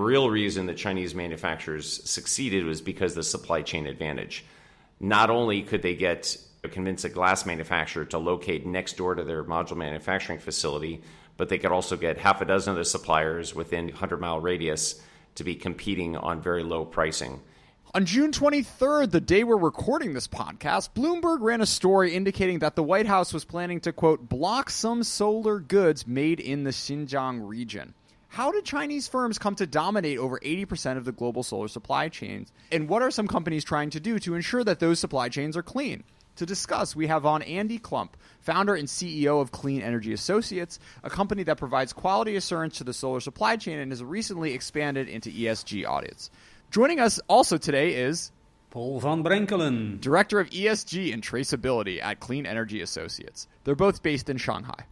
real reason that Chinese manufacturers succeeded was because of the supply chain advantage. Not only could they convince a glass manufacturer to locate next door to their module manufacturing facility, but they could also get half a dozen of the suppliers within a 100-mile radius to be competing on very low pricing. On June 23rd, the day we're recording this podcast, Bloomberg ran a story indicating that the White House was planning to, quote, block some solar goods made in the Xinjiang region. How did Chinese firms come to dominate over 80% of the global solar supply chains? And what are some companies trying to do to ensure that those supply chains are clean? To discuss, we have on Andy Klump, founder and CEO of Clean Energy Associates, a company that provides quality assurance to the solar supply chain and has recently expanded into ESG audits. Joining us also today is Paul van Brenkelen, Director of ESG and Traceability at Clean Energy Associates. They're both based in Shanghai.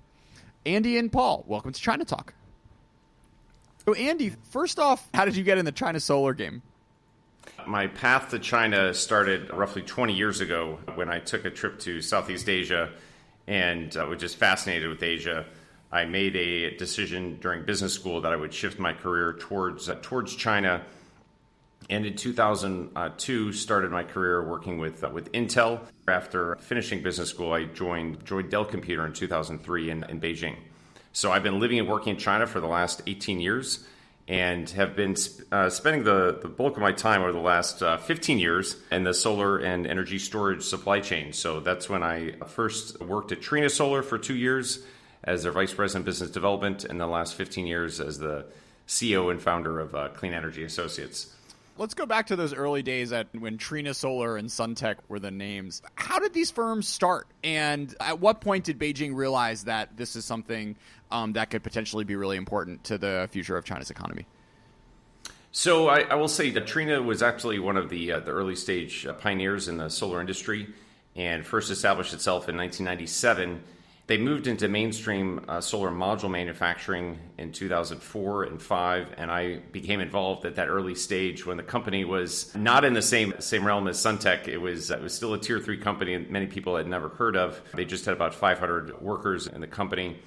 Andy and Paul, welcome to China Talk. So Andy, first off, how did you get in the China solar game? My path to China started roughly 20 years ago when I took a trip to Southeast Asia and was just fascinated with Asia. I made a decision during business school that I would shift my career towards China. And in 2002, started my career working with Intel. After finishing business school, I joined Dell Computer in 2003 in Beijing. So I've been living and working in China for the last 18 years and have been spending the bulk of my time over the last 15 years in the solar and energy storage supply chain. So that's when I first worked at Trina Solar for 2 years as their Vice President of Business Development, and the last 15 years as the CEO and founder of Clean Energy Associates. Let's go back to those early days when Trina Solar and Suntech were the names. How did these firms start? And at what point did Beijing realize that this is something that could potentially be really important to the future of China's economy? So I will say that Trina was actually one of the early stage pioneers in the solar industry and first established itself in 1997. They moved into mainstream solar module manufacturing in 2004 and 5, and I became involved at that early stage when the company was not in the same realm as Suntech. It was still a tier 3 company, and many people had never heard of. They just had about 500 workers in the company.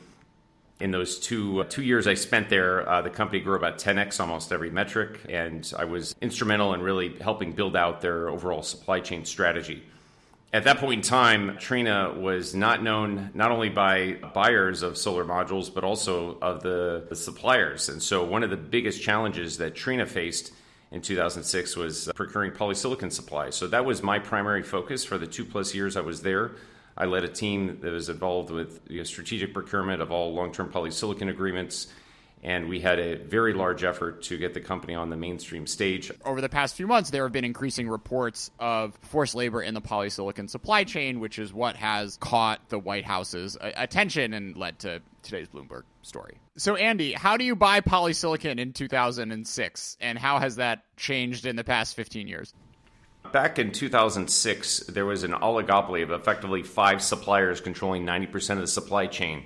In those two years I spent there, the company grew about 10x almost every metric, and I was instrumental in really helping build out their overall supply chain strategy. At that point in time, Trina was not known not only by buyers of solar modules, but also of the suppliers. And so one of the biggest challenges that Trina faced in 2006 was procuring polysilicon supply. So that was my primary focus for the 2+ years I was there. I led a team that was involved with strategic procurement of all long-term polysilicon agreements. And we had a very large effort to get the company on the mainstream stage. Over the past few months, there have been increasing reports of forced labor in the polysilicon supply chain, which is what has caught the White House's attention and led to today's Bloomberg story. So, Andy, how do you buy polysilicon in 2006, and how has that changed in the past 15 years? Back in 2006, there was an oligopoly of effectively 5 suppliers controlling 90% of the supply chain.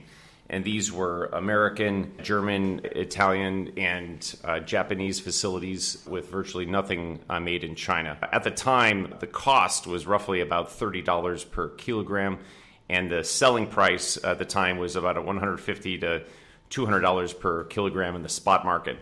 And these were American, German, Italian, and Japanese facilities with virtually nothing made in China. At the time, the cost was roughly about $30 per kilogram, and the selling price at the time was about $150 to $200 per kilogram in the spot market.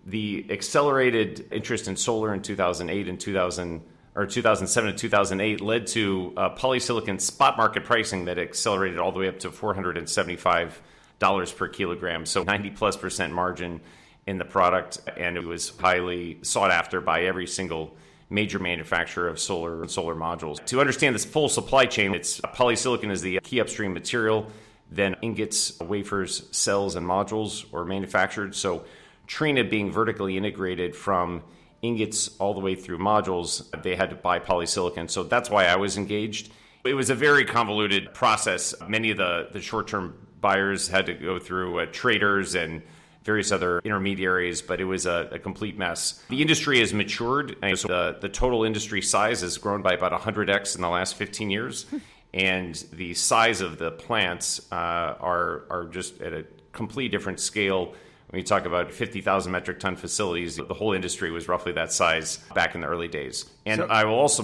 The accelerated interest in solar in 2008 and 2007 to 2008 led to polysilicon spot market pricing that accelerated all the way up to $475 per kilogram. So 90+% margin in the product, and it was highly sought after by every single major manufacturer of solar and solar modules. To understand this full supply chain, polysilicon is the key upstream material. Then ingots, wafers, cells, and modules were manufactured. So Trina, being vertically integrated from ingots all the way through modules, they had to buy polysilicon. So that's why I was engaged. It was a very convoluted process. Many of the short-term buyers had to go through traders and various other intermediaries, but it was a complete mess. The industry has matured, and so the total industry size has grown by about 100x in the last 15 years, and the size of the plants are just at a completely different scale. When you talk about 50,000 metric ton facilities, the whole industry was roughly that size back in the early days. And I will also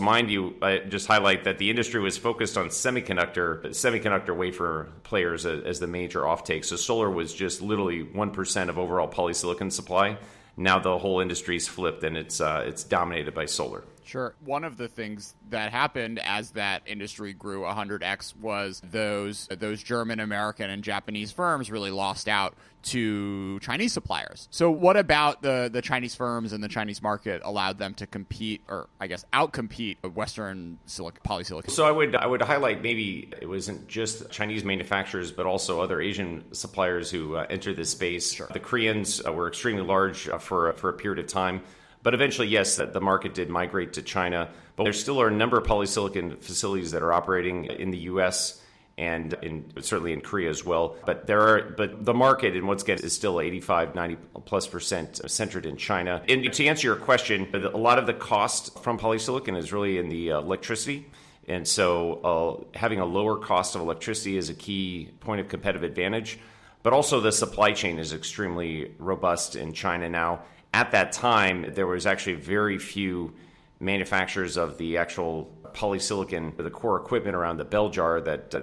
just highlight that the industry was focused on semiconductor wafer players as the major offtake. So solar was just literally 1% of overall polysilicon supply. Now the whole industry's flipped, and it's dominated by solar. Sure. One of the things that happened as that industry grew 100x was those German, American, and Japanese firms really lost out to Chinese suppliers. So what about the Chinese firms and the Chinese market allowed them to compete, or I guess outcompete Western polysilicon? So I would highlight maybe it wasn't just Chinese manufacturers, but also other Asian suppliers who entered this space. Sure. The Koreans were extremely large for a period of time. But eventually, yes, the market did migrate to China. But there still are a number of polysilicon facilities that are operating in the U.S. and certainly in Korea as well. But the market, and once again, is still 85, 90+% centered in China. And to answer your question, a lot of the cost from polysilicon is really in the electricity. And so having a lower cost of electricity is a key point of competitive advantage. But also the supply chain is extremely robust in China now. At that time, there was actually very few manufacturers of the actual polysilicon, the core equipment around the bell jar that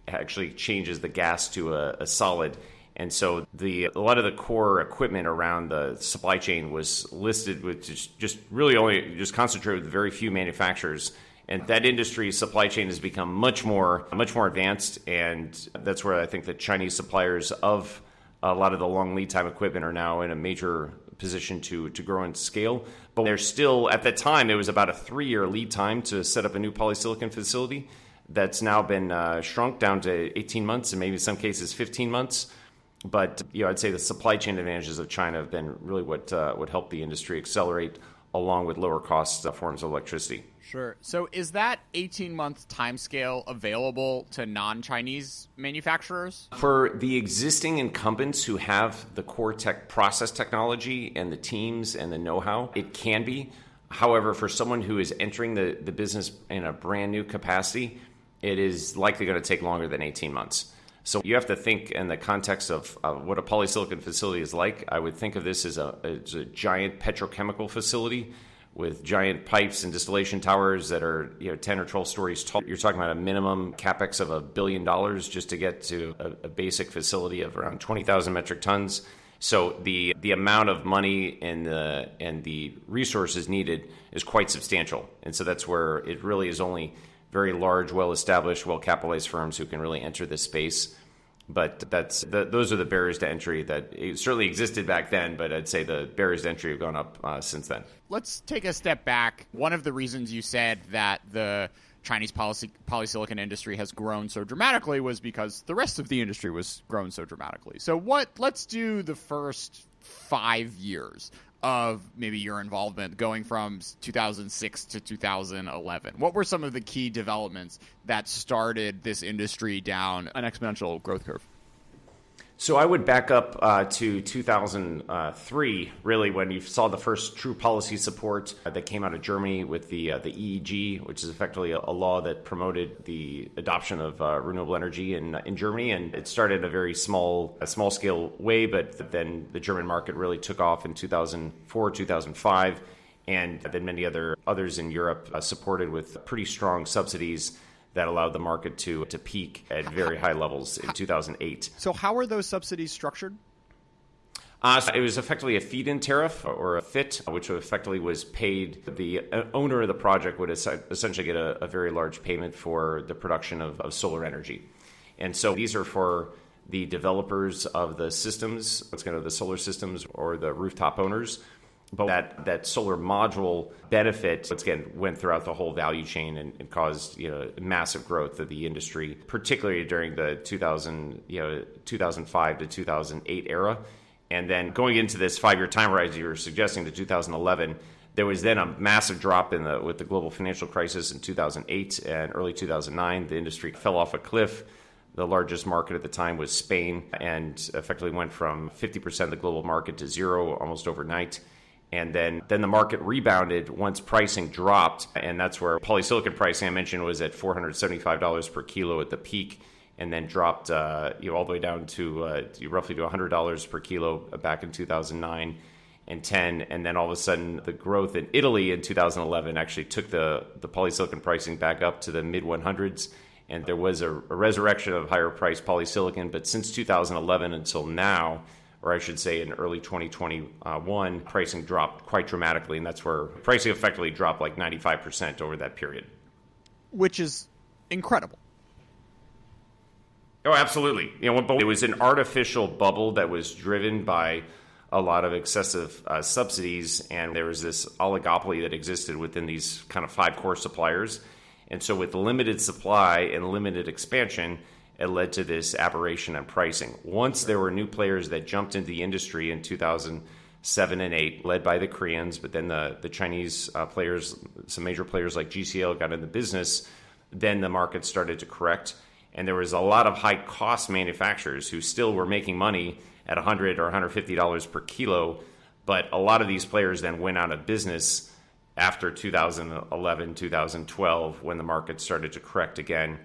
actually changes the gas to a solid. And so a lot of the core equipment around the supply chain was listed with just really only concentrated with very few manufacturers. And that industry supply chain has become much more advanced, and that's where I think the Chinese suppliers of a lot of the long lead time equipment are now in a major position to grow and scale. But there's still, at that time, it was about a 3-year lead time to set up a new polysilicon facility. That's now been shrunk down to 18 months and maybe in some cases 15 months. But I'd say the supply chain advantages of China have been really what helped the industry accelerate, along with lower cost forms of electricity. Sure. So is that 18-month timescale available to non-Chinese manufacturers? For the existing incumbents who have the core process technology and the teams and the know-how, it can be. However, for someone who is entering the business in a brand new capacity, it is likely going to take longer than 18 months. So you have to think in the context of what a polysilicon facility is like. I would think of this as a giant petrochemical facility with giant pipes and distillation towers that are 10 or 12 stories tall. You're talking about a minimum capex of $1 billion just to get to a basic facility of around 20,000 metric tons. So the amount of money and the resources needed is quite substantial. And so that's where it really is only very large, well-established, well-capitalized firms who can really enter this space. But those are the barriers to entry that certainly existed back then, but I'd say the barriers to entry have gone up since then. Let's take a step back. One of the reasons you said that the Chinese polysilicon industry has grown so dramatically was because the rest of the industry was grown so dramatically. So let's do the first 5 years of maybe your involvement going from 2006 to 2011. What were some of the key developments that started this industry down an exponential growth curve? So I would back up to 2003, really, when you saw the first true policy support that came out of Germany with the EEG, which is effectively a law that promoted the adoption of renewable energy in Germany. And it started in a very small scale way, but then the German market really took off in 2004, 2005. And then many others in Europe supported with pretty strong subsidies that allowed the market to peak at very high levels in 2008. So how are those subsidies structured? So it was effectively a feed-in tariff, or a FIT, which effectively was paid. The owner of the project would essentially get a very large payment for the production of solar energy. And so these are for the developers of the systems, the solar systems, or the rooftop owners. But that solar module benefit, once again, went throughout the whole value chain and caused massive growth of the industry, particularly during the 2005 to 2008 era. And then going into this 5-year time horizon you were suggesting, to 2011, there was then a massive drop with the global financial crisis in 2008 and early 2009. The industry fell off a cliff. The largest market at the time was Spain, and effectively went from 50% of the global market to zero almost overnight. And then the market rebounded once pricing dropped, and that's where polysilicon pricing I mentioned was at $475 per kilo at the peak, and then dropped all the way down to roughly to $100 per kilo back in 2009 and 10. And then all of a sudden, the growth in Italy in 2011 actually took the polysilicon pricing back up to the mid 100s, and there was a resurrection of higher priced polysilicon. But since 2011 until now, or I should say in early 2021, pricing dropped quite dramatically, and that's where pricing effectively dropped like 95% over that period. Which is incredible. Oh, absolutely. But it was an artificial bubble that was driven by a lot of excessive subsidies, and there was this oligopoly that existed within these kind of 5 core suppliers. And so with limited supply and limited expansion, it led to this aberration in pricing. Once there were new players that jumped into the industry in 2007 and 8, led by the Koreans, but then the Chinese players, some major players like GCL got into business, then the market started to correct. And there was a lot of high-cost manufacturers who still were making money at $100 or $150 per kilo, but a lot of these players then went out of business after 2011, 2012, when the market started to correct again.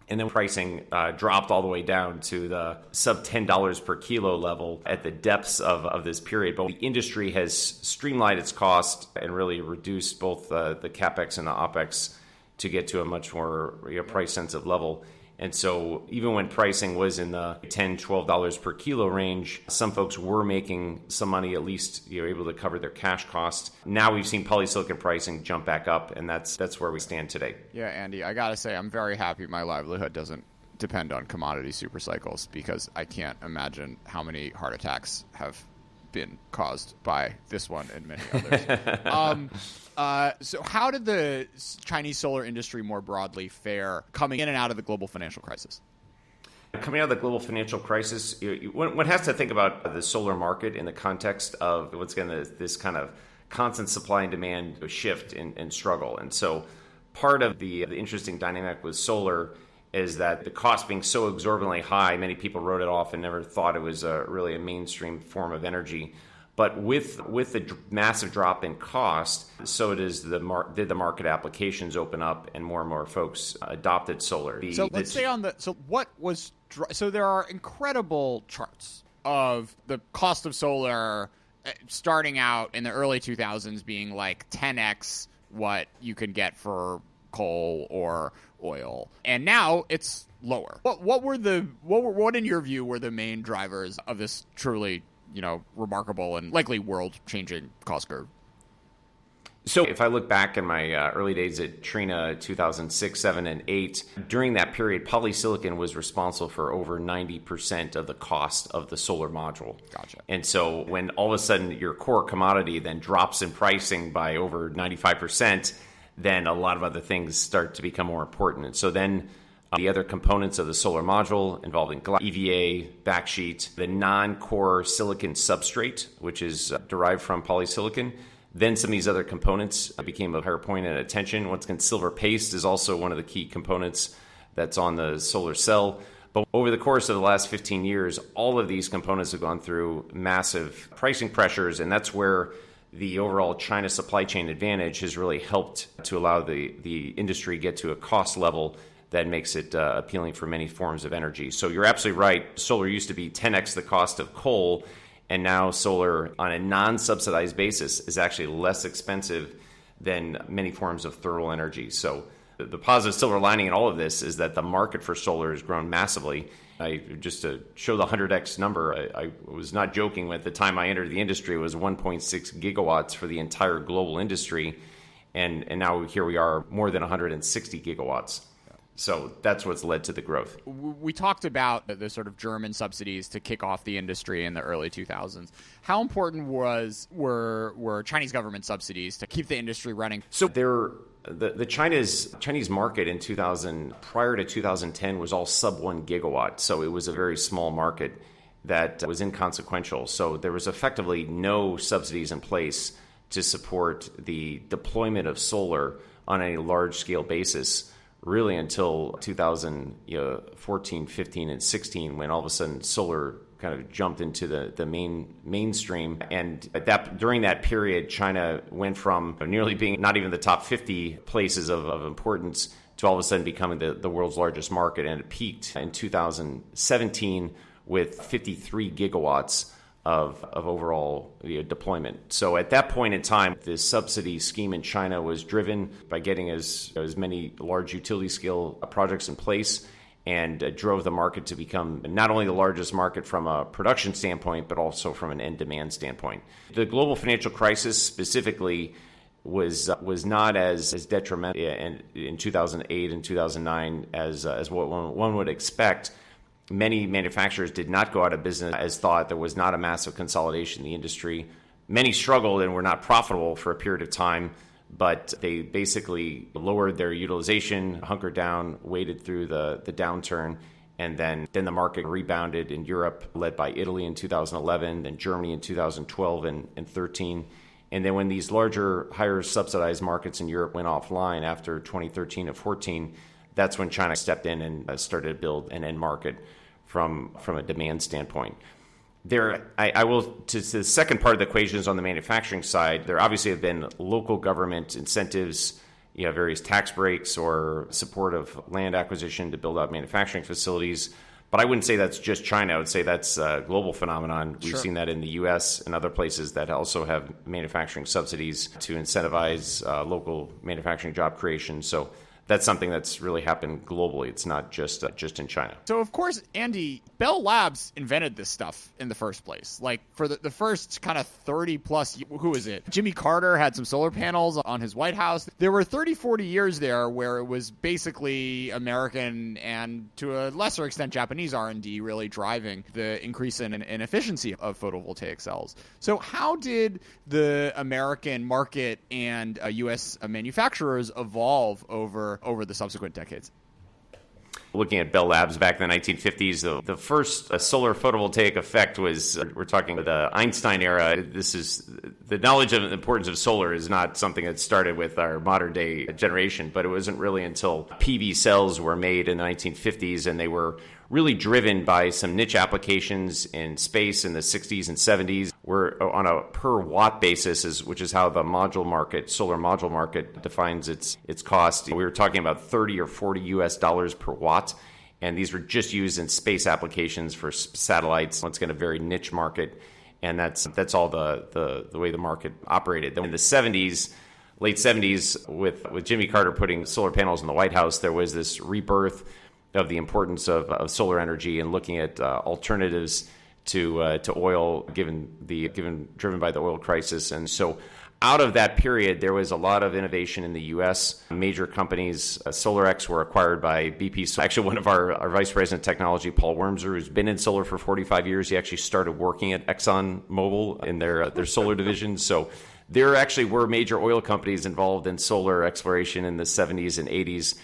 And then pricing dropped all the way down to the sub $10 per kilo level at the depths of this period. But the industry has streamlined its cost and really reduced both the CapEx and the OpEx to get to a much more price-sensitive level. And so even when pricing was in the $10, $12 per kilo range, some folks were making some money, at least able to cover their cash cost. Now we've seen polysilicon pricing jump back up, and that's where we stand today. Yeah, Andy, I got to say, I'm very happy my livelihood doesn't depend on commodity super cycles, because I can't imagine how many heart attacks have been caused by this one and many others. So how did the Chinese solar industry more broadly fare coming in and out of the global financial crisis? Coming out of the global financial crisis, one has to think about the solar market in the context of what's going to this kind of constant supply and demand shift and struggle. And so part of the interesting dynamic with solar is that the cost being so exorbitantly high, many people wrote it off and never thought it was really a mainstream form of energy. But with the massive drop in cost, so did the market applications open up, and more folks adopted solar. So let's stay on so there are incredible charts of the cost of solar starting out in the early 2000s being like 10x what you can get for coal or oil, and now it's lower. What in your view were the main drivers of this truly remarkable and likely world-changing cost curve? So if I look back in my early days at Trina, 2006, 7, and 8, during that period, polysilicon was responsible for over 90% of the cost of the solar module. Gotcha. And so when all of a sudden your core commodity then drops in pricing by over 95%, then a lot of other things start to become more important. And so then the other components of the solar module involving EVA, backsheet, the non-core silicon substrate, which is derived from polysilicon. Then some of these other components became a higher point and attention. Once again, silver paste is also one of the key components that's on the solar cell. But over the course of the last 15 years, all of these components have gone through massive pricing pressures, and that's where the overall China supply chain advantage has really helped to allow the industry get to a cost level that makes it appealing for many forms of energy. So you're absolutely right. Solar used to be 10x the cost of coal, and now solar on a non-subsidized basis is actually less expensive than many forms of thermal energy. So the positive silver lining in all of this is that the market for solar has grown massively. Just to show the 100x number, I was not joking. At the time I entered the industry, it was 1.6 gigawatts for the entire global industry, and now here we are, more than 160 gigawatts. So that's what's led to the growth. We talked about the sort of German subsidies to kick off the industry in the early 2000s. How important were Chinese government subsidies to keep the industry running? So the Chinese market in 2000, prior to 2010, was all sub 1 gigawatt. So it was a very small market that was inconsequential. So there was effectively no subsidies in place to support the deployment of solar on a large-scale basis, really until 2014, 15, and 16, when all of a sudden solar kind of jumped into the mainstream. And during that period, China went from nearly being not even the top 50 places of importance to all of a sudden becoming the world's largest market. And it peaked in 2017 with 53 gigawatts of overall deployment. So at that point in time, the subsidy scheme in China was driven by getting as many large utility scale projects in place. and drove the market to become not only the largest market from a production standpoint, but also from an end demand standpoint. The global financial crisis specifically was not as detrimental in 2008 and 2009 as what one would expect. Many manufacturers did not go out of business as thought. There was not a massive consolidation in the industry. Many struggled and were not profitable for a period of time, but they basically lowered their utilization, hunkered down, waited through the downturn, and then the market rebounded in Europe, led by Italy in 2011, then Germany in 2012 and 13. And then when these larger, higher subsidized markets in Europe went offline after 2013 and 14, that's when China stepped in and started to build an end market from a demand standpoint. I will, to the second part of the equation is on the manufacturing side. There obviously have been local government incentives, various tax breaks or support of land acquisition to build out manufacturing facilities. But I wouldn't say that's just China. I would say that's a global phenomenon. We've seen that in the U.S. and other places that also have manufacturing subsidies to incentivize local manufacturing job creation. So that's something that's really happened globally. It's not just in China. So, of course, Andy, Bell Labs invented this stuff in the first place. Like, for the first kind of 30-plus, who is it? Jimmy Carter had some solar panels on his White House. There were 30, 40 years there where it was basically American and, to a lesser extent, Japanese R&D really driving the increase in efficiency of photovoltaic cells. So how did the American market and U.S. manufacturers evolve over the subsequent decades? Looking at Bell Labs back in the 1950s, the first solar photovoltaic effect was, we're talking the Einstein era. This is the knowledge of the importance of solar is not something that started with our modern day generation, but it wasn't really until PV cells were made in the 1950s, and they were really driven by some niche applications in space in the 60s and 70s. We're on a per watt basis, which is how the solar module market defines its cost. We were talking about 30 or 40 US dollars per watt, and these were just used in space applications for satellites. It's going to very niche market, and that's all the way the market operated. Then in the 70s, late 70s, with Jimmy Carter putting solar panels in the White House, there was this rebirth of the importance of solar energy and looking at alternatives to oil, driven by the oil crisis. And so out of that period, there was a lot of innovation in the U.S. Major companies, SolarX were acquired by BP. So actually, one of our vice president of technology, Paul Wormser, who's been in solar for 45 years, he actually started working at ExxonMobil in their solar division. So there actually were major oil companies involved in solar exploration in the 70s and 80s.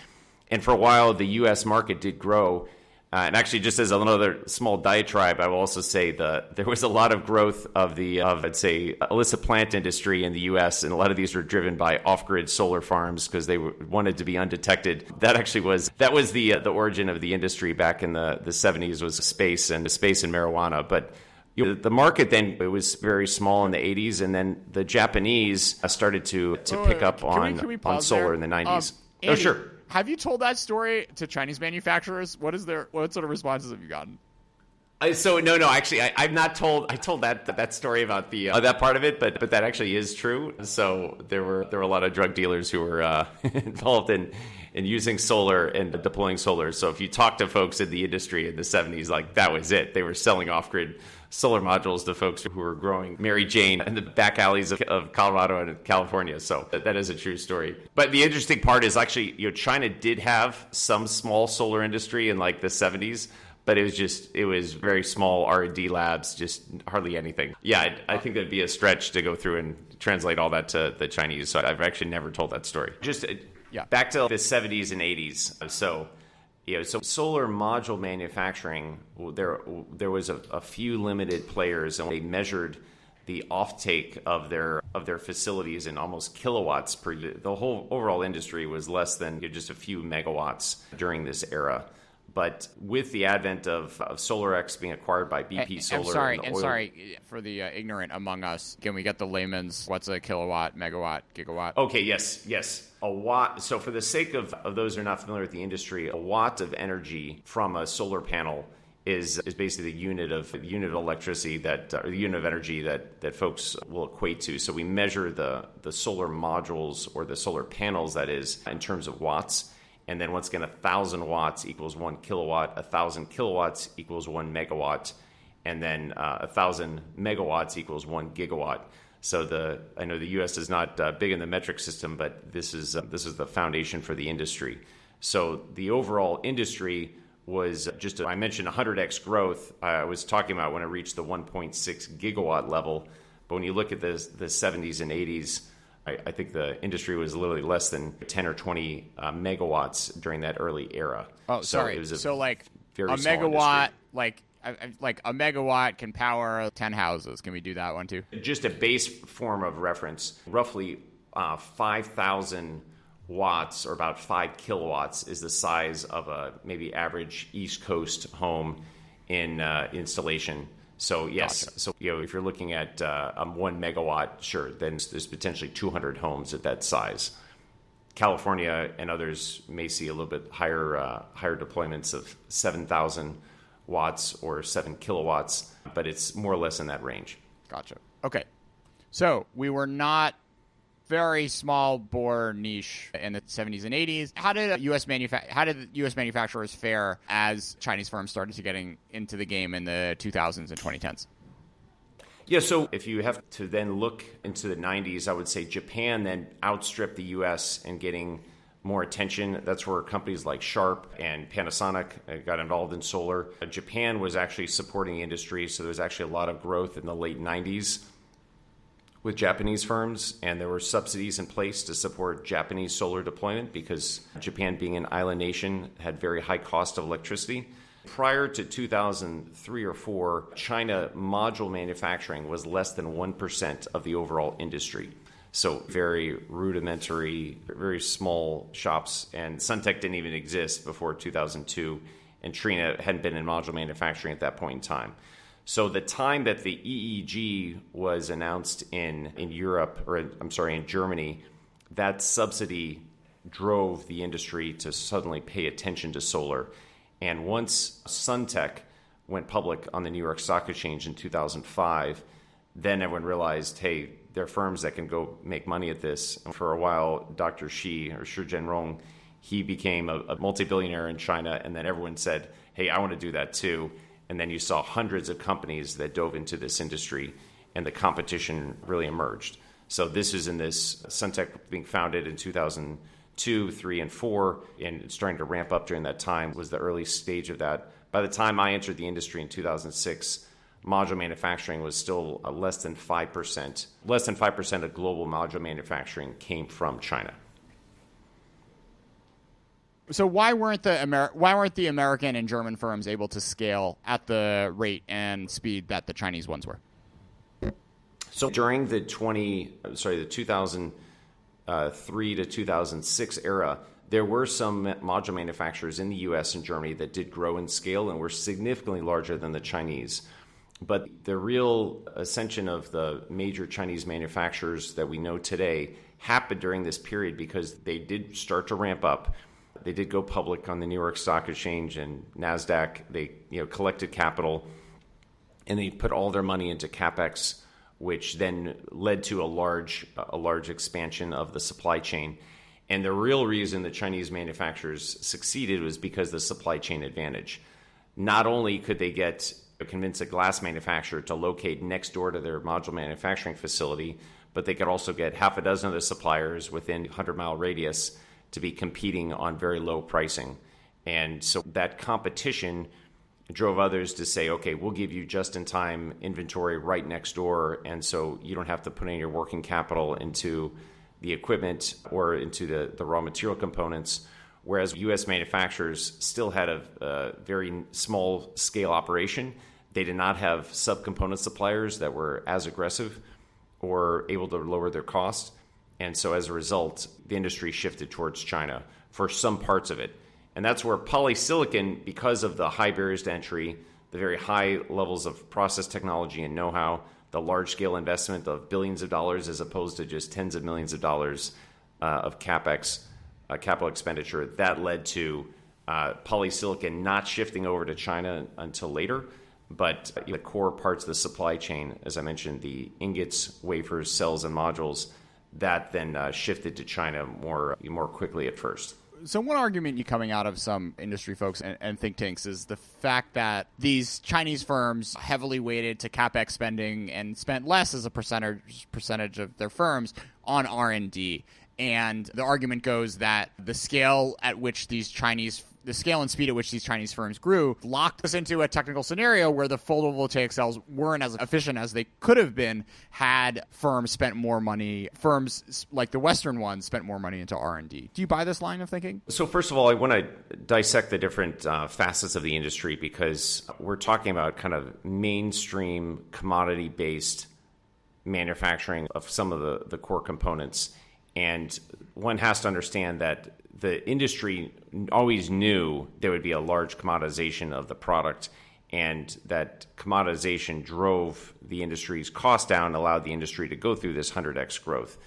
And for a while, the U.S. market did grow. And actually, just as another small diatribe, I will also say there was a lot of growth of I'd say, illicit plant industry in the U.S., and a lot of these were driven by off-grid solar farms because they wanted to be undetected. That was the origin of the industry back in the 70s, was space and marijuana. But the market then, it was very small in the 80s, and then the Japanese started to pick up on solar in the 90s. Andy, sure. Have you told that story to Chinese manufacturers? What sort of responses have you gotten? No. Actually, I've not told. I told that story about the that part of it, but that actually is true. So there were a lot of drug dealers who were involved in using solar and deploying solar. So if you talk to folks in the industry in the 70s, like, that was it. They were selling off-grid solar modules to folks who were growing Mary Jane in the back alleys of Colorado and California. So that is a true story. But the interesting part is actually, China did have some small solar industry in like the 70s, but it was very small R&D labs, just hardly anything. Yeah, I think that'd be a stretch to go through and translate all that to the Chinese. So I've actually never told that story. Just back to the 70s and 80s. So solar module manufacturing, there was a few limited players, and they measured the offtake of their facilities in almost kilowatts per year. The whole overall industry was less than just a few megawatts during this era. But with the advent of SolarX being acquired by BP Solar... Sorry, for the ignorant among us, can we get the layman's, what's a kilowatt, megawatt, gigawatt? Okay, yes. A watt. So for the sake of those who are not familiar with the industry, a watt of energy from a solar panel is basically the unit of electricity or the unit of energy that folks will equate to. So we measure the solar modules or the solar panels, that is, in terms of watts. And then once again, 1,000 watts equals 1 kilowatt. 1,000 kilowatts equals 1 megawatt. And then 1,000 megawatts equals 1 gigawatt. So I know the U.S. is not big in the metric system, but this is the foundation for the industry. So the overall industry was I mentioned 100x growth. I was talking about when it reached the 1.6 gigawatt level. But when you look at the 70s and 80s, I think the industry was literally less than 10 or 20 megawatts during that early era. Oh, so sorry. It was so like very a small megawatt, industry. like a megawatt can power 10 houses. Can we do that one too? Just a base form of reference, roughly 5,000 watts or about 5 kilowatts is the size of a maybe average East Coast home in installation. So yes, Gotcha. So if you're looking at 1 megawatt, sure, then there's potentially 200 homes at that size. California and others may see a little bit higher deployments of 7,000 watts or 7 kilowatts, but it's more or less in that range. Gotcha. Okay. So we were not very small bore niche in the 70s and 80s. How did U.S. manufacturers fare as Chinese firms started to getting into the game in the 2000s and 2010s? Yeah, so if you have to then look into the 90s, I would say Japan then outstripped the U.S. in getting more attention. That's where companies like Sharp and Panasonic got involved in solar. Japan was actually supporting the industry, so there was actually a lot of growth in the late 90s with Japanese firms, and there were subsidies in place to support Japanese solar deployment because Japan, being an island nation, had very high cost of electricity. Prior to 2003 or 4, China module manufacturing was less than 1% of the overall industry. So very rudimentary, very small shops, and Suntech didn't even exist before 2002, and Trina hadn't been in module manufacturing at that point in time. So the time that the EEG was announced in Europe, or in Germany, that subsidy drove the industry to suddenly pay attention to solar. And once Suntech went public on the New York Stock Exchange in 2005, then everyone realized, hey, there are firms that can go make money at this. And for a while, Dr. Shi Zhenrong, he became a multi-billionaire in China, and then everyone said, hey, I want to do that too. And then you saw hundreds of companies that dove into this industry, and the competition really emerged. So this is in this Suntech being founded in 2002, 3, and 4, and starting to ramp up during that time was the early stage of that. By the time I entered the industry in 2006, module manufacturing was still less than 5%. Less than 5% of global module manufacturing came from China. So why weren't the American and German firms able to scale at the rate and speed that the Chinese ones were? So during the 2003 to 2006 era, there were some module manufacturers in the U.S. and Germany that did grow in scale and were significantly larger than the Chinese. But the real ascension of the major Chinese manufacturers that we know today happened during this period because they did start to ramp up. They did go public on the New York Stock Exchange and NASDAQ. They collected capital, and they put all their money into CapEx, which then led to a large expansion of the supply chain. And the real reason the Chinese manufacturers succeeded was because of the supply chain advantage. Not only could they convince a glass manufacturer to locate next door to their module manufacturing facility, but they could also get half a dozen other suppliers within a 100-mile radius to be competing on very low pricing. And so that competition drove others to say, okay, we'll give you just-in-time inventory right next door, and so you don't have to put any of your working capital into the equipment or into the raw material components, whereas U.S. manufacturers still had a very small-scale operation. They did not have subcomponent suppliers that were as aggressive or able to lower their cost. And so as a result, the industry shifted towards China for some parts of it. And that's where polysilicon, because of the high barriers to entry, the very high levels of process technology and know-how, the large-scale investment of billions of dollars as opposed to just tens of millions of dollars of CapEx, capital expenditure, that led to polysilicon not shifting over to China until later. But the core parts of the supply chain, as I mentioned, the ingots, wafers, cells, and modules, that then shifted to China more quickly at first. So one argument you coming out of some industry folks and think tanks is the fact that these Chinese firms heavily weighted to CapEx spending and spent less as a percentage of their firms on R&D. And the argument goes that the scale and speed at which these Chinese firms grew locked us into a technical scenario where the photovoltaic cells weren't as efficient as they could have been had firms like the Western ones spent more money into R&D. Do you buy this line of thinking? So first of all, I want to dissect the different facets of the industry, because we're talking about kind of mainstream commodity-based manufacturing of some of the core components. And one has to understand that the industry always knew there would be a large commoditization of the product, and that commoditization drove the industry's cost down, allowed the industry to go through this 100x growth.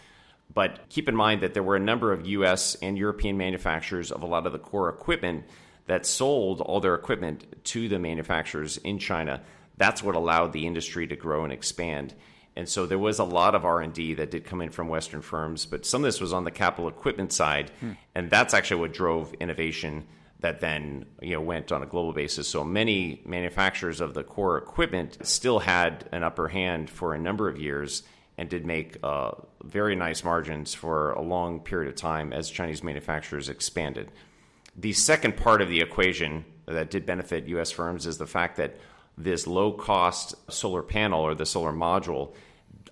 But keep in mind that there were a number of U.S. and European manufacturers of a lot of the core equipment that sold all their equipment to the manufacturers in China. That's what allowed the industry to grow and expand. And so there was a lot of R&D that did come in from Western firms, but some of this was on the capital equipment side, and that's actually what drove innovation that then went on a global basis. So many manufacturers of the core equipment still had an upper hand for a number of years and did make very nice margins for a long period of time as Chinese manufacturers expanded. The second part of the equation that did benefit U.S. firms is the fact that this low-cost solar panel or the solar module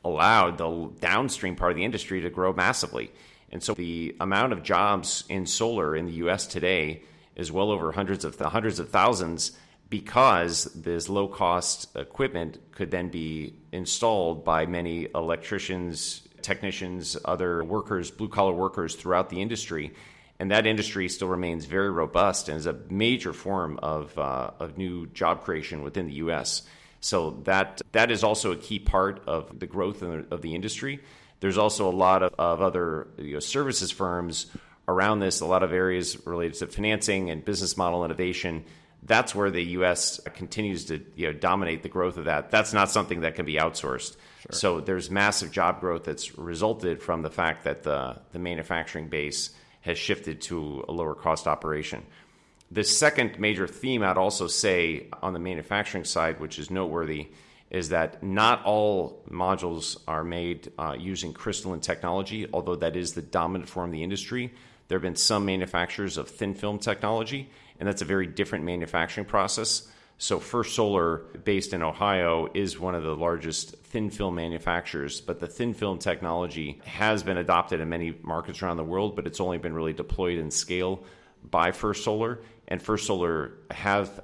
allowed the downstream part of the industry to grow massively. And so the amount of jobs in solar in the U.S. today is well over hundreds of thousands, because this low-cost equipment could then be installed by many electricians, technicians, other workers, blue-collar workers throughout the industry. And that industry still remains very robust and is a major form of new job creation within the U.S. So that is also a key part of the growth of the industry. There's also a lot of other services firms around this, a lot of areas related to financing and business model innovation. That's where the U.S. continues to dominate the growth of that. That's not something that can be outsourced. Sure. So there's massive job growth that's resulted from the fact that the manufacturing base has shifted to a lower cost operation. The second major theme I'd also say on the manufacturing side, which is noteworthy, is that not all modules are made using crystalline technology, although that is the dominant form of the industry. There have been some manufacturers of thin film technology, and that's a very different manufacturing process. So First Solar, based in Ohio, is one of the largest thin film manufacturers, but the thin film technology has been adopted in many markets around the world, but it's only been really deployed in scale by First Solar. And First Solar have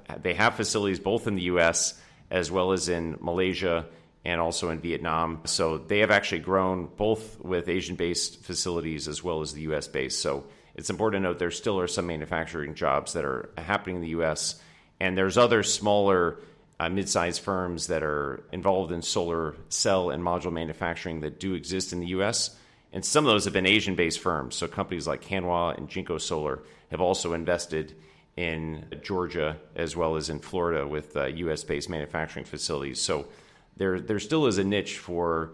facilities both in the U.S. as well as in Malaysia and also in Vietnam. So they have actually grown both with Asian-based facilities as well as the U.S.-based. So it's important to note there still are some manufacturing jobs that are happening in the U.S., and there's other smaller mid-sized firms that are involved in solar cell and module manufacturing that do exist in the U.S., and some of those have been Asian-based firms. So companies like Hanwha and Jinko Solar have also invested in Georgia as well as in Florida with U.S.-based manufacturing facilities. So there still is a niche for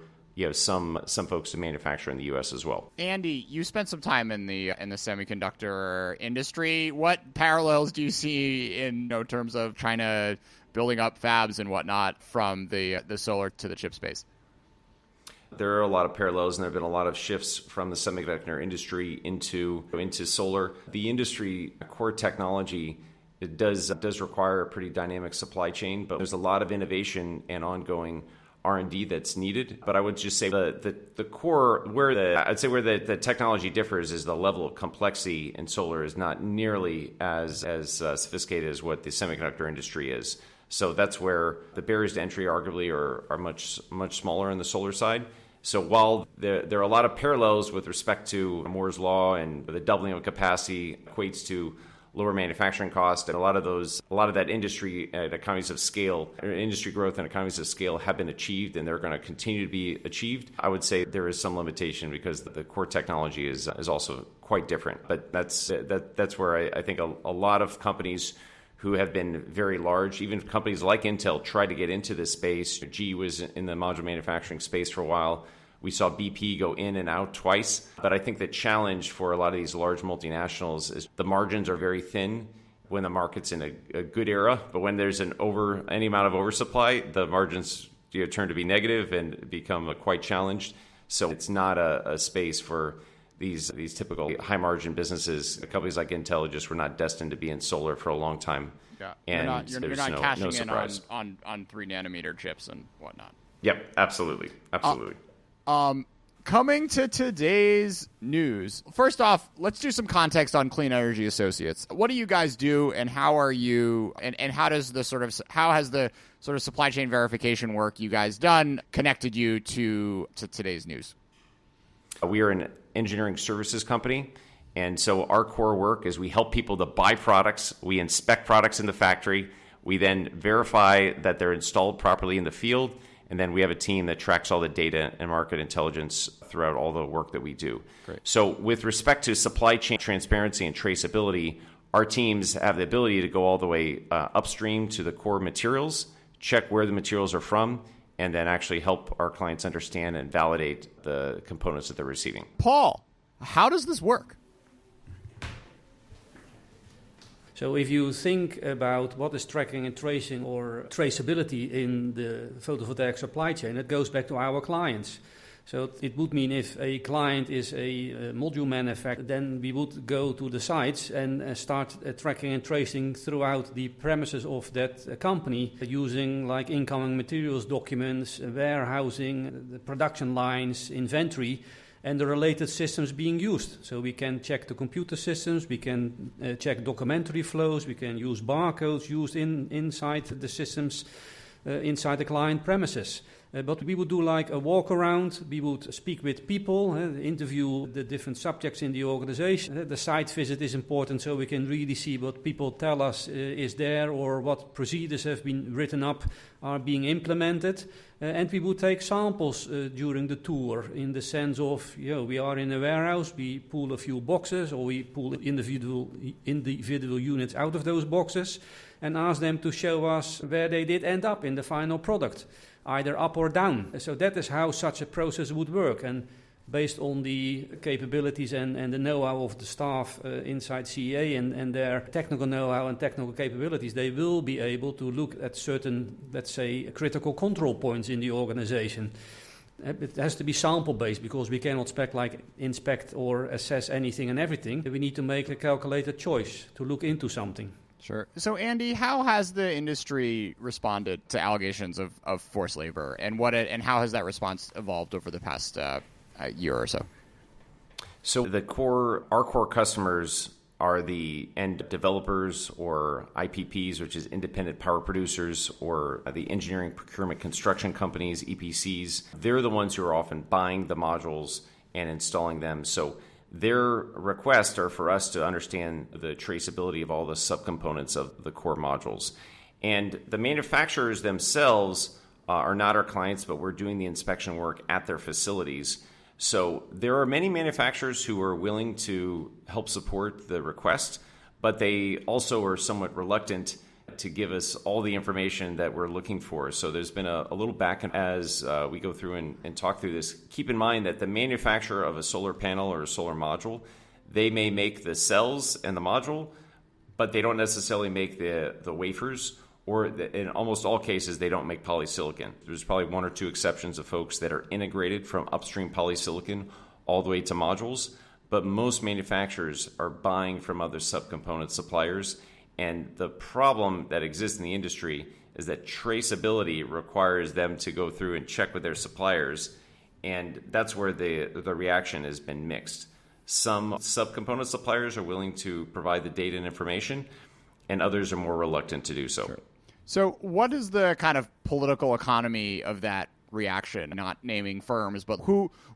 some folks to manufacture in the U.S. as well. Andy, you spent some time in the semiconductor industry. What parallels do you see in terms of China building up fabs and whatnot from the solar to the chip space? There are a lot of parallels, and there have been a lot of shifts from the semiconductor industry into solar. The industry core technology, it does require a pretty dynamic supply chain, but there's a lot of innovation and ongoing R&D that's needed. But I would just say the core, where the technology differs is the level of complexity in solar is not nearly as sophisticated as what the semiconductor industry is. So that's where the barriers to entry arguably are much smaller on the solar side. So while there are a lot of parallels with respect to Moore's law and the doubling of capacity equates to lower manufacturing cost, and a lot of that industry and economies of scale, or industry growth and economies of scale have been achieved, and they're going to continue to be achieved. I would say there is some limitation because the core technology is also quite different. But that's where I think a lot of companies who have been very large, even companies like Intel, tried to get into this space. GE was in the module manufacturing space for a while. We saw BP go in and out twice. But I think the challenge for a lot of these large multinationals is the margins are very thin when the market's in a good era. But when there's any amount of oversupply, the margins turn to be negative and become quite challenged. So it's not a space for these typical high margin businesses. Companies like Intel just were not destined to be in solar for a long time. Yeah, and you're not cashing in on 3-nanometer chips and whatnot. Yep, absolutely. Coming to today's news. First off, let's do some context on Clean Energy Associates. What do you guys do, and how are you, and how has the sort of supply chain verification work you guys done connected you to today's news? We are an engineering services company, and so our core work is we help people to buy products. We inspect products in the factory. We then verify that they're installed properly in the field. And then we have a team that tracks all the data and market intelligence throughout all the work that we do. Great. So with respect to supply chain transparency and traceability, our teams have the ability to go all the way upstream to the core materials, check where the materials are from, and then actually help our clients understand and validate the components that they're receiving. Paul, how does this work? So if you think about what is tracking and tracing or traceability in the photovoltaic supply chain, it goes back to our clients. So it would mean if a client is a module manufacturer, then we would go to the sites and start tracking and tracing throughout the premises of that company using like incoming materials documents, warehousing, the production lines, inventory, and the related systems being used. So we can check the computer systems, we can check documentary flows, we can use barcodes used inside the systems, inside the client premises. But we would do like a walk around, we would speak with people, interview the different subjects in the organization. The site visit is important so we can really see what people tell us is there or what procedures have been written up are being implemented. And we would take samples during the tour in the sense of, we are in a warehouse, we pull a few boxes or we pull individual units out of those boxes and ask them to show us where they did end up in the final product, either up or down. So that is how such a process would work. And based on the capabilities and the know-how of the staff inside CEA and their technical know-how and technical capabilities, they will be able to look at certain, let's say, critical control points in the organization. It has to be sample-based because we cannot inspect or assess anything and everything. We need to make a calculated choice to look into something. Sure. So, Andy, how has the industry responded to allegations of forced labor, and how has that response evolved over the past year or so? So, our core customers are the end developers or IPPs, which is independent power producers, or the engineering, procurement, construction companies, EPCs. They're the ones who are often buying the modules and installing them. So their requests are for us to understand the traceability of all the subcomponents of the core modules. And the manufacturers themselves are not our clients, but we're doing the inspection work at their facilities. So there are many manufacturers who are willing to help support the request, but they also are somewhat reluctant to give us all the information that we're looking for. So there's been a little back and as we go through and talk through this. Keep in mind that the manufacturer of a solar panel or a solar module, they may make the cells and the module, but they don't necessarily make the wafers, or in almost all cases, they don't make polysilicon. There's probably one or two exceptions of folks that are integrated from upstream polysilicon all the way to modules, but most manufacturers are buying from other subcomponent suppliers. And the problem that exists in the industry is that traceability requires them to go through and check with their suppliers, and that's where the reaction has been mixed. Some subcomponent suppliers are willing to provide the data and information, and others are more reluctant to do so. Sure. So what is the kind of political economy of that reaction? Not naming firms, but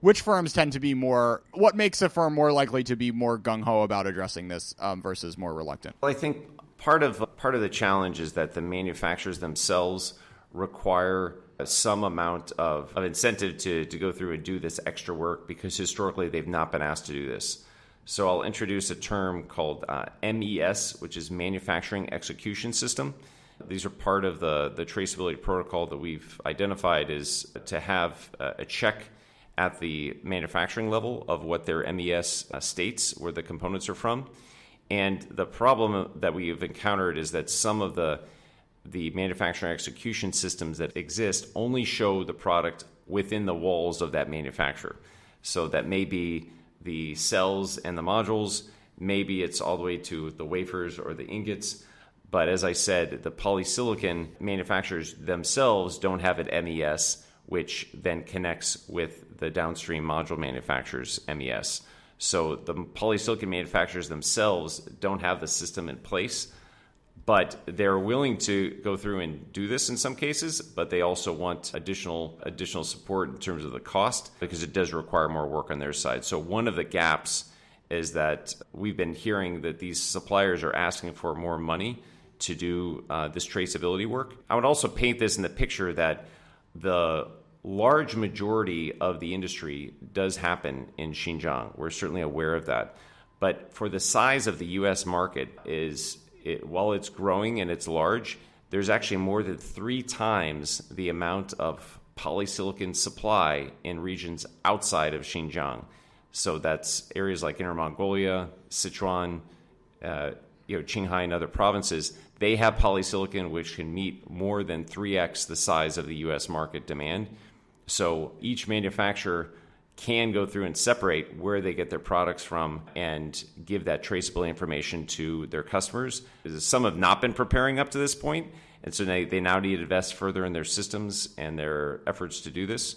which firms tend to be more, what makes a firm more likely to be more gung-ho about addressing this versus more reluctant? Well, I think part of the challenge is that the manufacturers themselves require some amount of incentive to go through and do this extra work because historically they've not been asked to do this. So I'll introduce a term called MES, which is Manufacturing Execution System. These are part of the traceability protocol that we've identified is to have a check at the manufacturing level of what their MES states where the components are from. And the problem that we have encountered is that some of the manufacturing execution systems that exist only show the product within the walls of that manufacturer. So that may be the cells and the modules, maybe it's all the way to the wafers or the ingots. But as I said, the polysilicon manufacturers themselves don't have an MES, which then connects with the downstream module manufacturers' MES. So the polysilicon manufacturers themselves don't have the system in place, but they're willing to go through and do this in some cases, but they also want additional support in terms of the cost because it does require more work on their side. So one of the gaps is that we've been hearing that these suppliers are asking for more money to do this traceability work. I would also paint this in the picture that the large majority of the industry does happen in Xinjiang. We're certainly aware of that. But for the size of the U.S. market, while it's growing and it's large, there's actually more than 3 times the amount of polysilicon supply in regions outside of Xinjiang. So that's areas like Inner Mongolia, Sichuan, Qinghai and other provinces. They have polysilicon which can meet more than 3x the size of the U.S. market demand. So each manufacturer can go through and separate where they get their products from and give that traceability information to their customers. Some have not been preparing up to this point, and so they now need to invest further in their systems and their efforts to do this.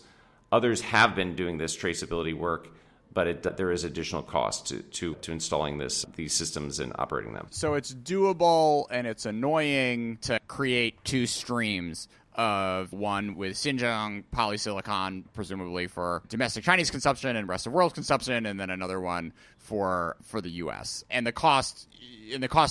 Others have been doing this traceability work, but there is additional cost to installing these systems and operating them. So it's doable, and it's annoying to create 2 streams of one with Xinjiang polysilicon, presumably for domestic Chinese consumption and rest of world consumption, and then another one for the U.S. And the cost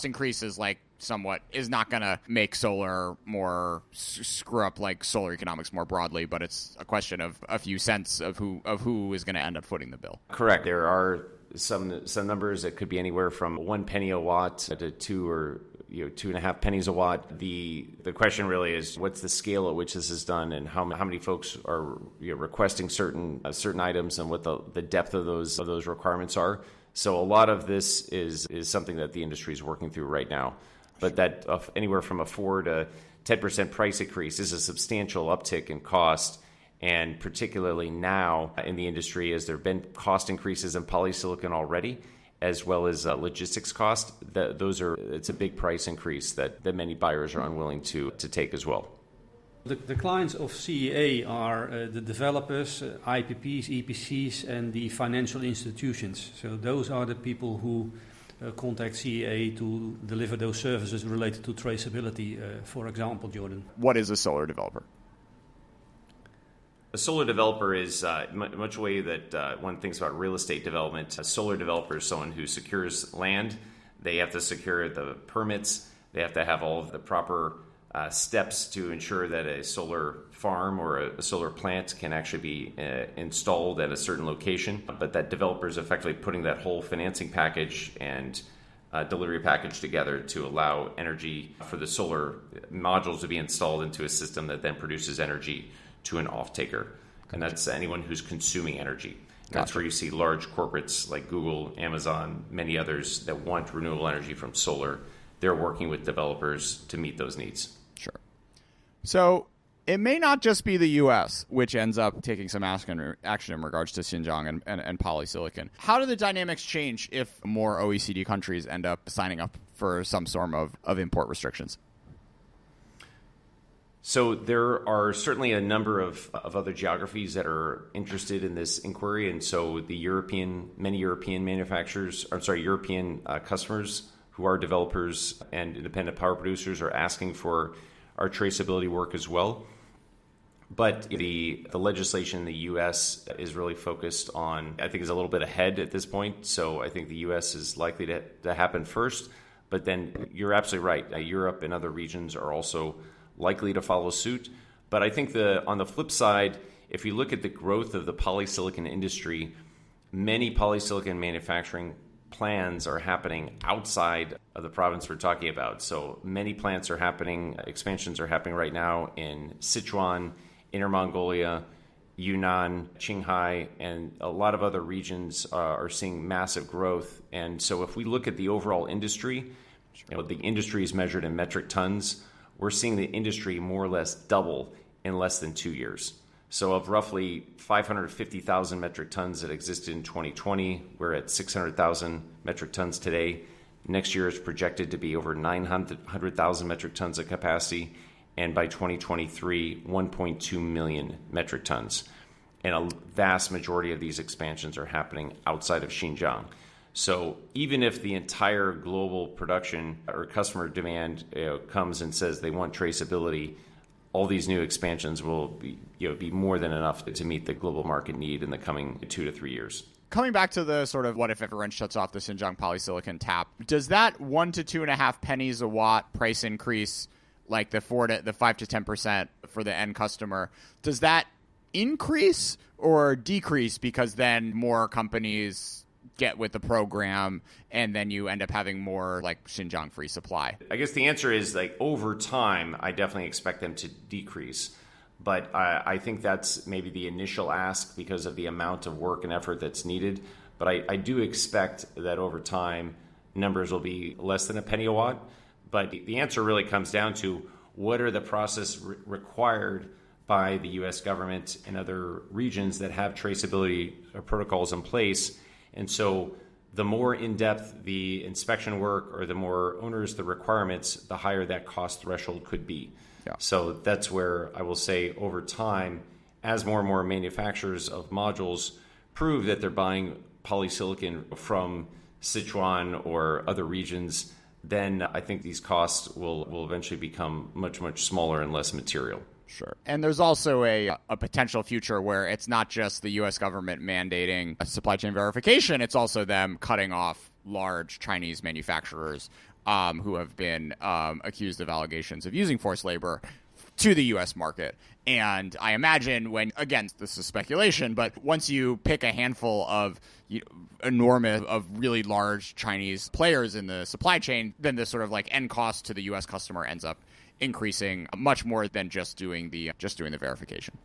increase is not going to make solar more screw up like solar economics more broadly, but it's a question of a few cents of who is going to end up footing the bill. Correct. There are some numbers that could be anywhere from 1 penny a watt to 2 or 2.5 pennies a watt. The question really is what's the scale at which this is done, and how many folks are requesting certain items, and what the depth of those requirements are. So a lot of this is something that the industry is working through right now. But that anywhere from a 4 to 10% price increase is a substantial uptick in cost. And particularly now in the industry, as there have been cost increases in polysilicon already, as well as logistics cost, it's a big price increase that many buyers are unwilling to take as well. The clients of CEA are the developers, IPPs, EPCs, and the financial institutions. So those are the people who contact CEA to deliver those services related to traceability, for example, Jordan. What is a solar developer? A solar developer is much the way that one thinks about real estate development. A solar developer is someone who secures land. They have to secure the permits. They have to have all of the proper steps to ensure that a solar farm or a solar plant can actually be installed at a certain location. But that developer is effectively putting that whole financing package and delivery package together to allow energy for the solar modules to be installed into a system that then produces energy to an off-taker. And that's anyone who's consuming energy. That's where you see large corporates like Google, Amazon, many others that want renewable energy from solar. They're working with developers to meet those needs. Sure. So it may not just be the U.S. which ends up taking some action in regards to Xinjiang and polysilicon. How do the dynamics change if more OECD countries end up signing up for some sort of import restrictions? So there are certainly a number of other geographies that are interested in this inquiry, and so many European customers who are developers and independent power producers are asking for our traceability work as well. But the legislation in the U.S. is really focused on, I think, is a little bit ahead at this point. So I think the U.S. is likely to happen first. But then you're absolutely right. Europe and other regions are also likely to follow suit. But I think on the flip side, if you look at the growth of the polysilicon industry, many polysilicon manufacturing plans are happening outside of the province we're talking about. So many plants are happening, expansions are happening right now in Sichuan, Inner Mongolia, Yunnan, Qinghai, and a lot of other regions are seeing massive growth. And so if we look at the overall industry, the industry is measured in metric tons. We're seeing the industry more or less double in less than 2 years. So of roughly 550,000 metric tons that existed in 2020, we're at 600,000 metric tons today. Next year is projected to be over 900,000 metric tons of capacity, and by 2023, 1.2 million metric tons. And a vast majority of these expansions are happening outside of Xinjiang. So even if the entire global production or customer demand comes and says they want traceability, all these new expansions will be more than enough to meet the global market need in the coming 2 to 3 years. Coming back to the sort of what if everyone shuts off the Xinjiang polysilicon tap, does that 1 to 2.5 pennies a watt price increase, like the 5 to 10% for the end customer, does that increase or decrease because then more companies get with the program and then you end up having more like Xinjiang free supply? I guess the answer is like over time, I definitely expect them to decrease. But I think that's maybe the initial ask because of the amount of work and effort that's needed. But I do expect that over time, numbers will be less than a penny a watt. But the answer really comes down to what are the process required by the U.S. government and other regions that have traceability protocols in place. And so the more in-depth the inspection work or the more onerous the requirements, the higher that cost threshold could be. Yeah. So that's where I will say over time, as more and more manufacturers of modules prove that they're buying polysilicon from Sichuan or other regions, then I think these costs will eventually become much, much smaller and less material. Sure. And there's also a potential future where it's not just the U.S. government mandating a supply chain verification, it's also them cutting off large Chinese manufacturers who have been accused of allegations of using forced labor to the U.S. market. And I imagine when, again, this is speculation, but once you pick a handful of enormous, of really large Chinese players in the supply chain, then the sort of like end cost to the U.S. customer ends up increasing much more than just doing the verification.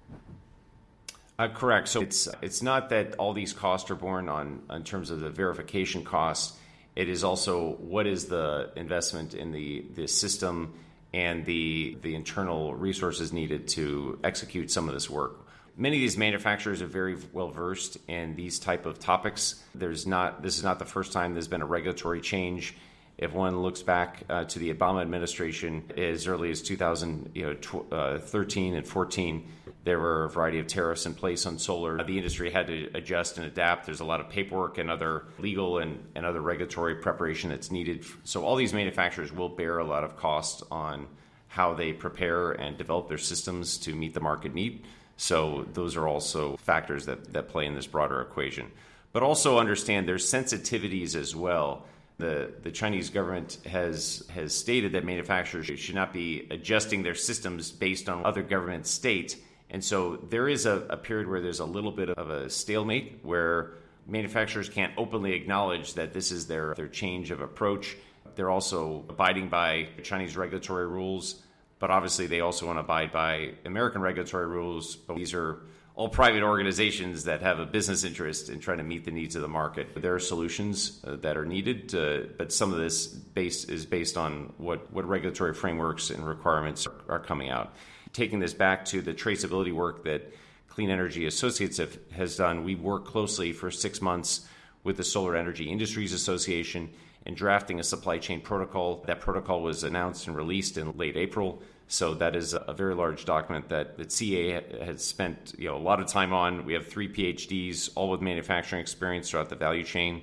Correct. So it's not that all these costs are borne in terms of the verification costs. It is also what is the investment in the system and the internal resources needed to execute some of this work. Many of these manufacturers are very well versed in these type of topics. This is not the first time there's been a regulatory change. If one looks back to the Obama administration, as early as 2013 and 14, there were a variety of tariffs in place on solar. The industry had to adjust and adapt. There's a lot of paperwork and other legal and other regulatory preparation that's needed. So all these manufacturers will bear a lot of cost on how they prepare and develop their systems to meet the market need. So those are also factors that play in this broader equation. But also understand there's sensitivities as well. The Chinese government has stated that manufacturers should not be adjusting their systems based on other government states. And so there is a period where there's a little bit of a stalemate where manufacturers can't openly acknowledge that this is their change of approach. They're also abiding by Chinese regulatory rules, but obviously they also want to abide by American regulatory rules. But these are all private organizations that have a business interest in trying to meet the needs of the market. There are solutions that are needed, but some of this is based on what regulatory frameworks and requirements are coming out. Taking this back to the traceability work that Clean Energy Associates has done, we worked closely for 6 months with the Solar Energy Industries Association in drafting a supply chain protocol. That protocol was announced and released in late April. So that is a very large document that CA has spent a lot of time on. We have 3 PhDs, all with manufacturing experience throughout the value chain,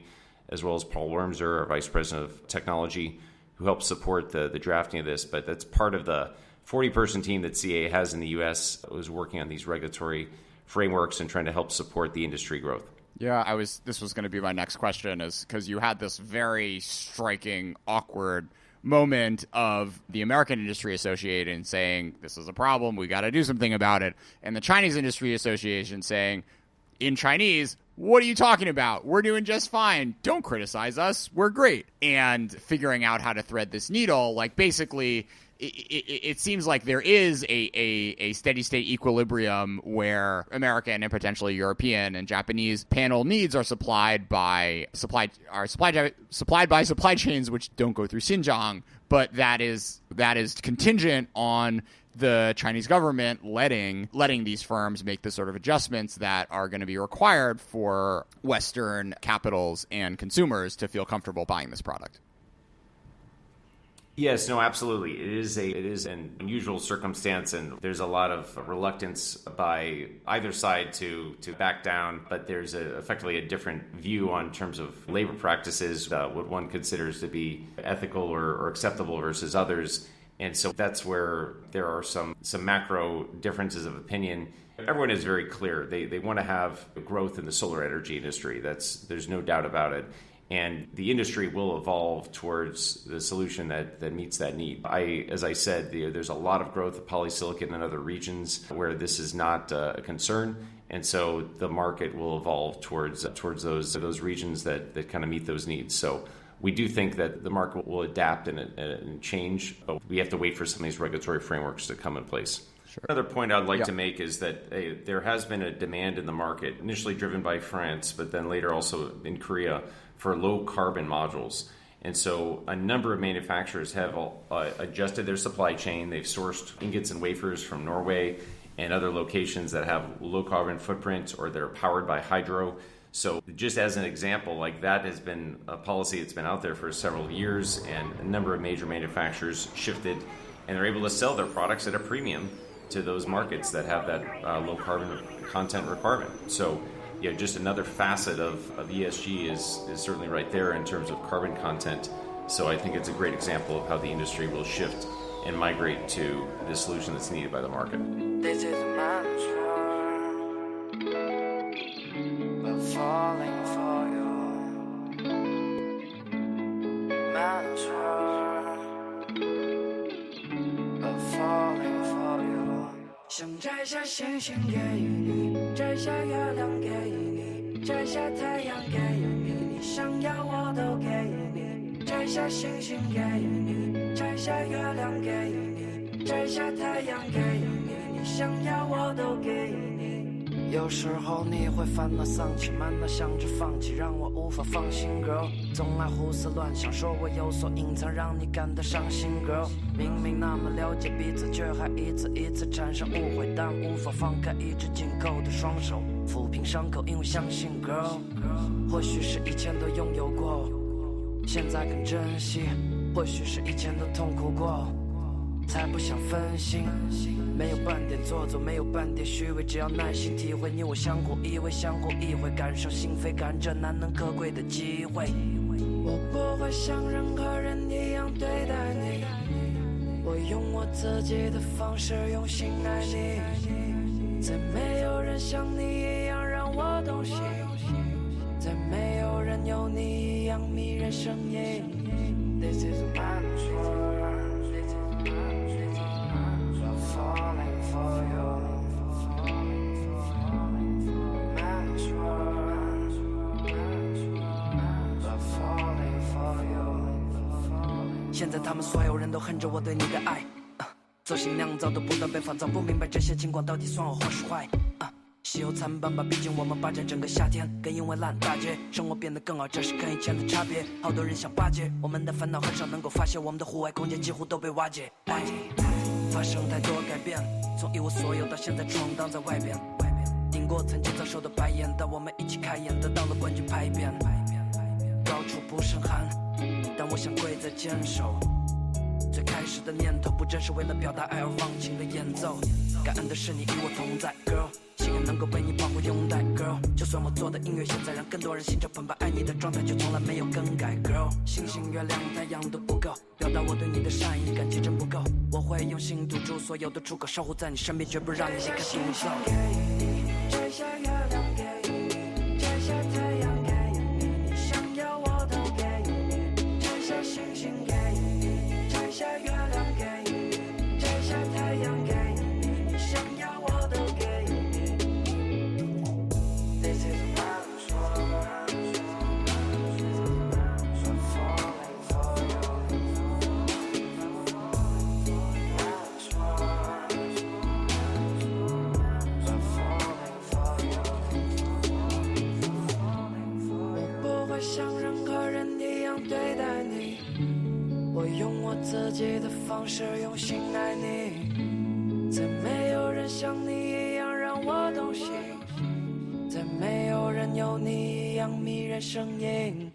as well as Paul Wormser, our Vice President of Technology, who helped support the drafting of this. But that's part of the 40-person team that CA has in the U.S. that was working on these regulatory frameworks and trying to help support the industry growth. Yeah, this was going to be my next question, is because you had this very striking, awkward moment of the American Industry Association saying, this is a problem, we got to do something about it, and the Chinese Industry Association saying, in Chinese, what are you talking about? We're doing just fine. Don't criticize us. We're great. And figuring out how to thread this needle, like basically it seems like there is a steady state equilibrium where American and potentially European and Japanese panel needs are supplied by supply chains which don't go through Xinjiang, but that is contingent on the Chinese government letting these firms make the sort of adjustments that are going to be required for Western capitals and consumers to feel comfortable buying this product. Yes, no, absolutely. It is an unusual circumstance, and there's a lot of reluctance by either side to back down. But there's effectively a different view on terms of labor practices, what one considers to be ethical or acceptable versus others. And so that's where there are some macro differences of opinion. Everyone is very clear. They want to have growth in the solar energy industry. There's no doubt about it. And the industry will evolve towards the solution that meets that need. As I said, there's a lot of growth of polysilicon in other regions where this is not a concern. And so the market will evolve towards those regions that kind of meet those needs. So we do think that the market will adapt and change, but we have to wait for some of these regulatory frameworks to come in place. Sure. Another point I'd like to make is that there has been a demand in the market, initially driven by France, but then later also in Korea, for low carbon modules. And so a number of manufacturers have adjusted their supply chain. They've sourced ingots and wafers from Norway and other locations that have low carbon footprint or that are powered by hydro. So just as an example, like that has been a policy that's been out there for several years, and a number of major manufacturers shifted and they're able to sell their products at a premium to those markets that have that low carbon content requirement. So just another facet of ESG is certainly right there in terms of carbon content. So I think it's a great example of how the industry will shift and migrate to the solution that's needed by the market. This is man's world, but falling for you. Man's world, but falling for you. 想摘下星星给你，摘下月亮给你，摘下太阳给你，你想要我都给你。摘下星星给你，摘下月亮给你，摘下太阳给你，你想要我都给你。有时候你会烦恼丧气，满脑想着放弃，让我无法放心 girl， 总爱胡思乱想，说我有所隐藏，让你感到伤心 girl。 明明那么了解彼此，却还一次一次产生误会，但无法放开一只紧扣的双手，抚平伤口，因为相信 girl。 或许是以前都拥有过，现在更珍惜，或许是以前都痛苦过，才不想分心，没有半点做作，没有半点虚伪，只要耐心体会，你我相互依偎，相互意会，感受心扉感，这难能可贵的机会。我不会像任何人一样对待你，我用我自己的方式用心爱你，再没有人像你一样让我动心，再没有人有你一样迷人声音。This is a man's world, I'm falling for you. Man's world, I'm falling for you. 现在他们所有人都恨着我对你的爱，做新酿造都不断被放纵，不明白这些情况到底算好或是坏。喜忧参半吧，毕竟我们霸占整个夏天，更因为烂大街，生活变得更好，这是跟以前的差别。好多人想巴结我们的烦恼，很少能够发现我们的户外空间几乎都被瓦解。发生太多改变，从一无所有到现在闯荡在外边，赢过曾经遭受的白眼，但我们一起开演，得到了冠军牌匾。高处不胜寒，但我想跪在坚守。最开始的念头不正是为了表达爱而忘情的演奏，感恩的是你与我同在 girl， 幸运能够被你保护拥戴 girl， 就算我做的音乐现在让更多人心潮澎湃，爱你的状态就从来没有更改 girl。 星星月亮太阳都不够表达我对你的善意，感激真不够，我会用心堵住所有的出口，守护在你身边，绝不让你离开独奏。摘下月亮给你，摘下太阳给你，你想要我都给你，摘下星星给你，摘下月亮给你，摘下太阳给你，你想要我都给你。This is man's world, I'm falling for you. 像任何人一样对待你，我用我自己的方式用心爱你，再没有人像你一样让我动心，再没有人有你一样迷人声音。